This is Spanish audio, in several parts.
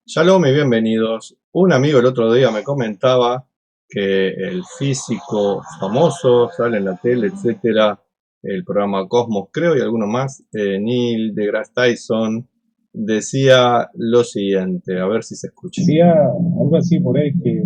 Shalom y bienvenidos. Un amigo el otro día me comentaba que el físico famoso, sale en la tele, etcétera, el programa Cosmos, creo, y alguno más, Neil deGrasse Tyson, decía lo siguiente, a ver si se escucha. Decía algo así por ahí, que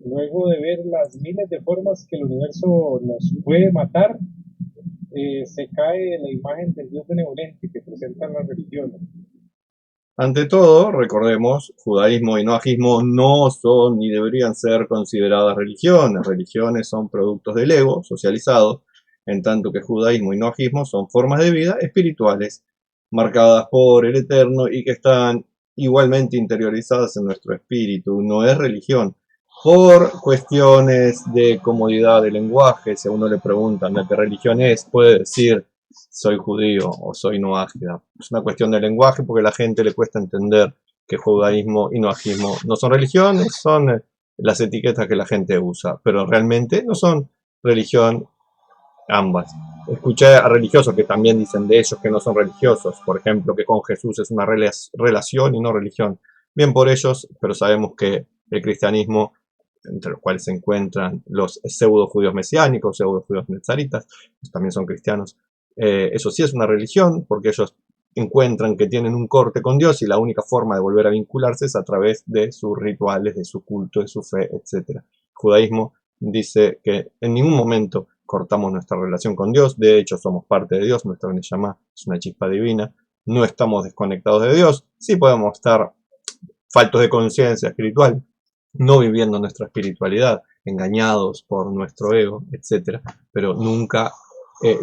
luego de ver las miles de formas que el universo nos puede matar, se cae la imagen del Dios benevolente que presentan las religiones. Ante todo, recordemos, judaísmo y noajismo no son ni deberían ser consideradas religiones. Religiones son productos del ego socializado, en tanto que judaísmo y noajismo son formas de vida espirituales, marcadas por el Eterno y que están igualmente interiorizadas en nuestro espíritu. No es religión. Por cuestiones de comodidad de lenguaje, si a uno le preguntan de qué religión es, puede decir soy judío o soy noágida. Es una cuestión de lenguaje porque a la gente le cuesta entender que judaísmo y noajismo no son religiones, son las etiquetas que la gente usa, pero realmente no son religión ambas. Escuché a religiosos que también dicen de ellos que no son religiosos, por ejemplo, que con Jesús es una relación y no religión. Bien por ellos, pero sabemos que el cristianismo, entre los cuales se encuentran los pseudo judíos mesiánicos, pseudo judíos nezaritas, también son cristianos. Eso sí es una religión, porque ellos encuentran que tienen un corte con Dios y la única forma de volver a vincularse es a través de sus rituales, de su culto, de su fe, etc. El judaísmo dice que en ningún momento cortamos nuestra relación con Dios, de hecho somos parte de Dios, nuestra Neshama es una chispa divina, no estamos desconectados de Dios, sí podemos estar faltos de conciencia espiritual, no viviendo nuestra espiritualidad, engañados por nuestro ego, etcétera, pero nunca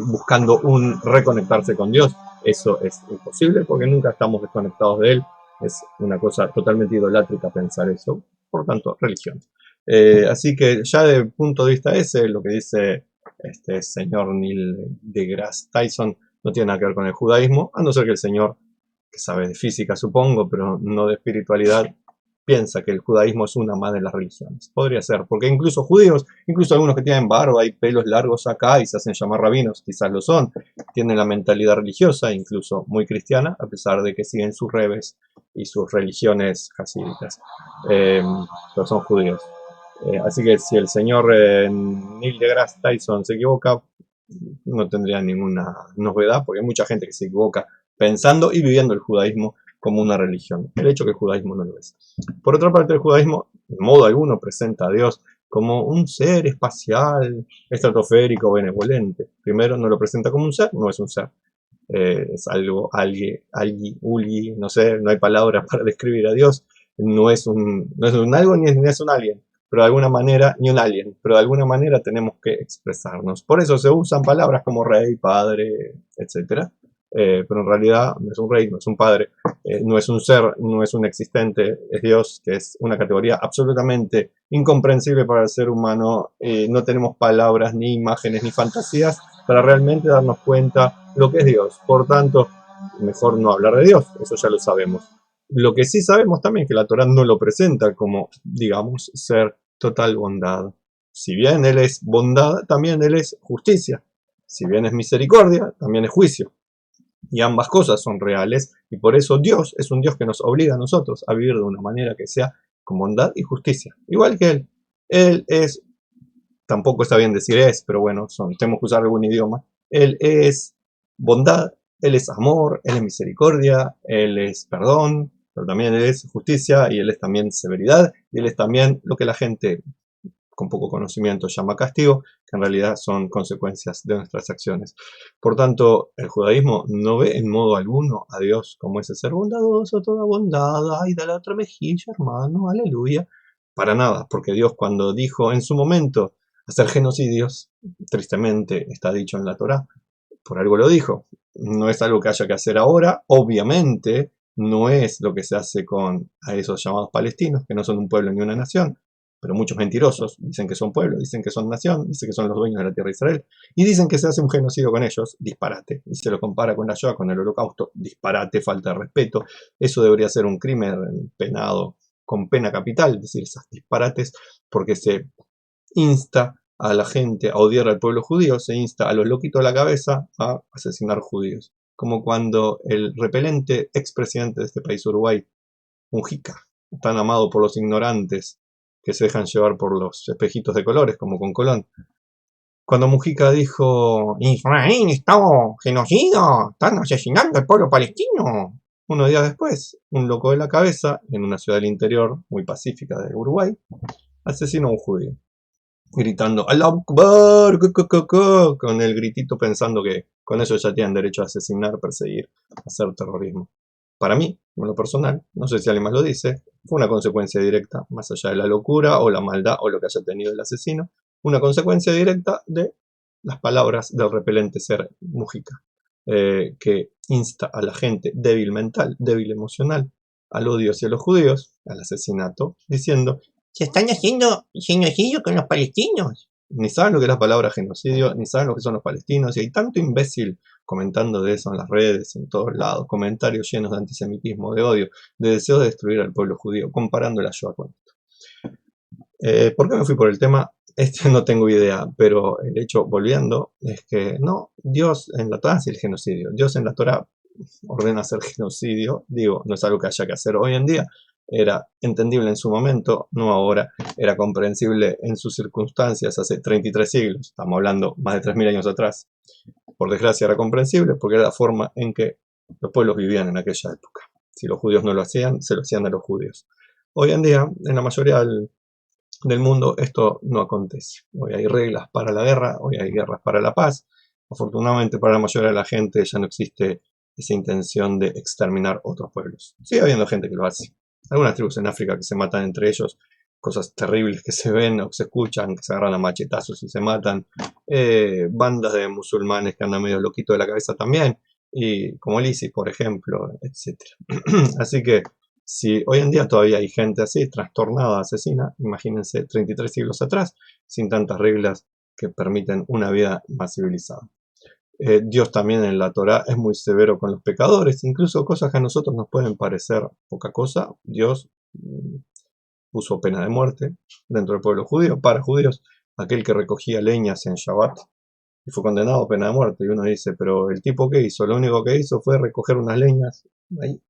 buscando un reconectarse con Dios. Eso es imposible porque nunca estamos desconectados de Él. Es una cosa totalmente idolátrica pensar eso. Por tanto, religión. Así que ya desde el punto de vista ese, lo que dice este señor Neil deGrasse Tyson no tiene nada que ver con el judaísmo, a no ser que el señor, que sabe de física supongo, pero no de espiritualidad, piensa que el judaísmo es una más de las religiones. Podría ser, porque incluso judíos, incluso algunos que tienen barba y pelos largos acá y se hacen llamar rabinos, quizás lo son, tienen la mentalidad religiosa, incluso muy cristiana, a pesar de que siguen sus rebes y sus religiones hasídicas, pero son judíos. Así que si el señor Neil deGrasse Tyson se equivoca, no tendría ninguna novedad, porque hay mucha gente que se equivoca pensando y viviendo el judaísmo como una religión. El hecho que el judaísmo no lo es. Por otra parte, el judaísmo, en modo alguno, presenta a Dios como un ser espacial, estratosférico, benevolente. Primero, no lo presenta como un ser, no es un ser. Es algo, ulgi, no sé, no hay palabras para describir a Dios. No es un algo ni es un alien, pero de alguna manera, ni un alien, pero de alguna manera tenemos que expresarnos. Por eso se usan palabras como rey, padre, etcétera. Pero en realidad no es un rey, no es un padre, no es un ser, no es un existente, es Dios, que es una categoría absolutamente incomprensible para el ser humano. No tenemos palabras, ni imágenes, ni fantasías para realmente darnos cuenta lo que es Dios. Por tanto, mejor no hablar de Dios, eso ya lo sabemos. Lo que sí sabemos también es que la Torah no lo presenta como, digamos, ser total bondad. Si bien Él es bondad, también Él es justicia. Si bien es misericordia, también es juicio. Y ambas cosas son reales y por eso Dios es un Dios que nos obliga a nosotros a vivir de una manera que sea con bondad y justicia. Igual que Él. Él es, tampoco está bien decir es, pero bueno, tenemos que usar algún idioma. Él es bondad, Él es amor, Él es misericordia, Él es perdón, pero también Él es justicia y Él es también severidad y Él es también lo que la gente con poco conocimiento llama castigo, que en realidad son consecuencias de nuestras acciones. Por tanto, el judaísmo no ve en modo alguno a Dios como ese ser bondadoso, toda bondad, ay, da la otra mejilla, hermano, aleluya. Para nada, porque Dios cuando dijo en su momento hacer genocidios, tristemente está dicho en la Torá, por algo lo dijo. No es algo que haya que hacer ahora, obviamente no es lo que se hace con a esos llamados palestinos, que no son un pueblo ni una nación, pero muchos mentirosos dicen que son pueblo, dicen que son nación, dicen que son los dueños de la tierra de Israel, y dicen que se hace un genocidio con ellos, disparate, y se lo compara con la Shoah, con el holocausto, disparate, falta de respeto, eso debería ser un crimen penado con pena capital, decir esas disparates, porque se insta a la gente a odiar al pueblo judío, se insta a los loquitos de la cabeza a asesinar judíos, como cuando el repelente expresidente de este país, Uruguay, Mujica, tan amado por los ignorantes que se dejan llevar por los espejitos de colores, como con Colón. Cuando Mujica dijo, Israel está genocida, están asesinando al pueblo palestino. Unos días después, un loco de la cabeza, en una ciudad del interior muy pacífica de Uruguay, asesinó a un judío, gritando Allah Akbar, con el gritito pensando que con eso ya tienen derecho a asesinar, perseguir, hacer terrorismo. Para mí, en lo personal, no sé si alguien más lo dice, fue una consecuencia directa, más allá de la locura o la maldad o lo que haya tenido el asesino, una consecuencia directa de las palabras del repelente ser Mujica, que insta a la gente débil mental, débil emocional, al odio hacia los judíos, al asesinato, diciendo se están haciendo genocidio con los palestinos. Ni saben lo que es la palabra genocidio, ni saben lo que son los palestinos, y hay tanto imbécil comentando de eso en las redes, en todos lados, comentarios llenos de antisemitismo, de odio, de deseo de destruir al pueblo judío, comparando la Shoah con esto. ¿Por qué me fui por el tema? No tengo idea, pero el hecho, volviendo, es que no, Dios en la Torah hace el genocidio, Dios en la Torah ordena hacer genocidio, digo, no es algo que haya que hacer hoy en día, era entendible en su momento, no ahora, era comprensible en sus circunstancias hace 33 siglos, estamos hablando más de 3000 años atrás. Por desgracia era comprensible porque era la forma en que los pueblos vivían en aquella época. Si los judíos no lo hacían, se lo hacían a los judíos. Hoy en día, en la mayoría del mundo, esto no acontece. Hoy hay reglas para la guerra, hoy hay guerras para la paz. Afortunadamente para la mayoría de la gente ya no existe esa intención de exterminar otros pueblos. Sigue habiendo gente que lo hace. Algunas tribus en África que se matan entre ellos, cosas terribles que se ven o que se escuchan, que se agarran a machetazos y se matan. Bandas de musulmanes que andan medio loquitos de la cabeza también, y como el ISIS, por ejemplo, etc. Así que si hoy en día todavía hay gente así, trastornada, asesina, imagínense 33 siglos atrás, sin tantas reglas que permiten una vida más civilizada. Dios también en la Torá es muy severo con los pecadores, incluso cosas que a nosotros nos pueden parecer poca cosa, Dios puso pena de muerte dentro del pueblo judío, para judíos, aquel que recogía leñas en Shabbat y fue condenado a pena de muerte. Y uno dice, pero el tipo que hizo, lo único que hizo fue recoger unas leñas ahí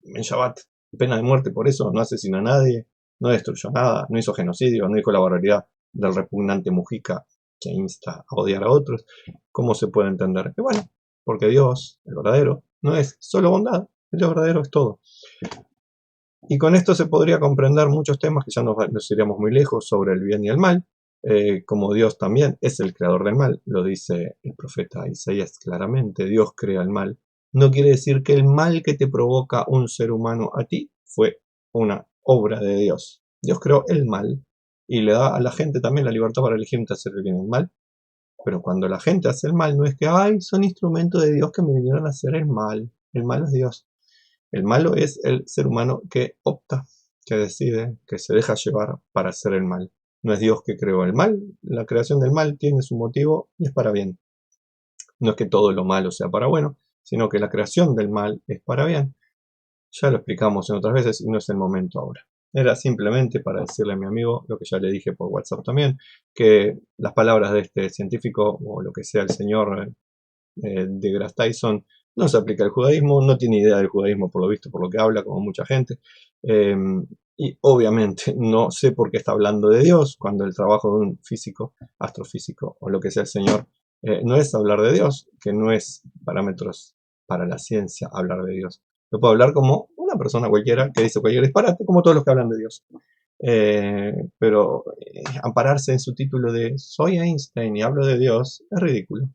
en Shabbat, pena de muerte por eso, no asesinó a nadie, no destruyó nada, no hizo genocidio, no dijo la barbaridad del repugnante Mujica que insta a odiar a otros. ¿Cómo se puede entender? Que bueno, porque Dios, el verdadero, no es solo bondad, el Dios verdadero es todo. Y con esto se podría comprender muchos temas que ya nos iríamos muy lejos sobre el bien y el mal, como Dios también es el creador del mal, lo dice el profeta Isaías claramente, Dios crea el mal. No quiere decir que el mal que te provoca un ser humano a ti fue una obra de Dios. Dios creó el mal y le da a la gente también la libertad para elegir entre hacer el bien y el mal. Pero cuando la gente hace el mal, no es que, ay, son instrumentos de Dios que me vinieron a hacer el mal. El mal es Dios. El malo es el ser humano que opta, que decide, que se deja llevar para hacer el mal. No es Dios que creó el mal, la creación del mal tiene su motivo y es para bien. No es que todo lo malo sea para bueno, sino que la creación del mal es para bien. Ya lo explicamos en otras veces y no es el momento ahora. Era simplemente para decirle a mi amigo, lo que ya le dije por WhatsApp también, que las palabras de este científico o lo que sea el señor de Grass Tyson no se aplica al judaísmo, no tiene idea del judaísmo por lo visto, por lo que habla, como mucha gente. Eh, y obviamente no sé por qué está hablando de Dios cuando el trabajo de un físico, astrofísico o lo que sea el señor, no es hablar de Dios, que no es parámetros para la ciencia hablar de Dios. Lo puedo hablar como una persona cualquiera que dice cualquier disparate, como todos los que hablan de Dios. Pero ampararse en su título de soy Einstein y hablo de Dios es ridículo,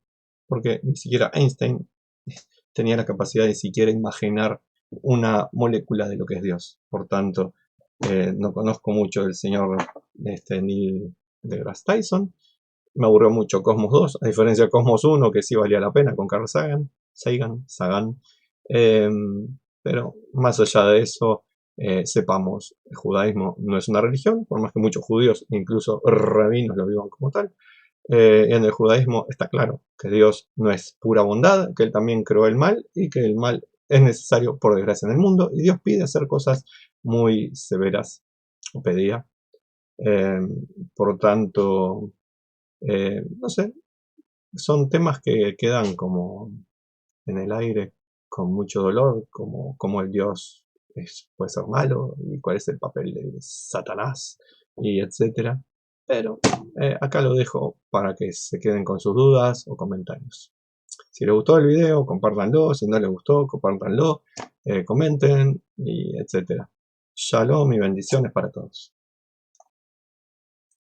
porque ni siquiera Einstein tenía la capacidad de siquiera imaginar una molécula de lo que es Dios. Por tanto, no conozco mucho del señor Neil deGrasse Tyson. Me aburrió mucho Cosmos 2, a diferencia de Cosmos 1, que sí valía la pena con Carl Sagan. Eh, pero más allá de eso, sepamos, el judaísmo no es una religión, por más que muchos judíos, incluso rabinos, lo vivan como tal. En el judaísmo está claro que Dios no es pura bondad, que Él también creó el mal y que el mal es necesario por desgracia en el mundo y Dios pide hacer cosas muy severas, o pedía. Eh, por tanto, no sé, son temas que quedan como en el aire con mucho dolor, como el Dios puede ser malo, y cuál es el papel de Satanás, y etcétera. Pero acá lo dejo para que se queden con sus dudas o comentarios. Si les gustó el video, compártanlo. Si no les gustó, compártanlo. Comenten, y etcétera. Shalom y bendiciones para todos.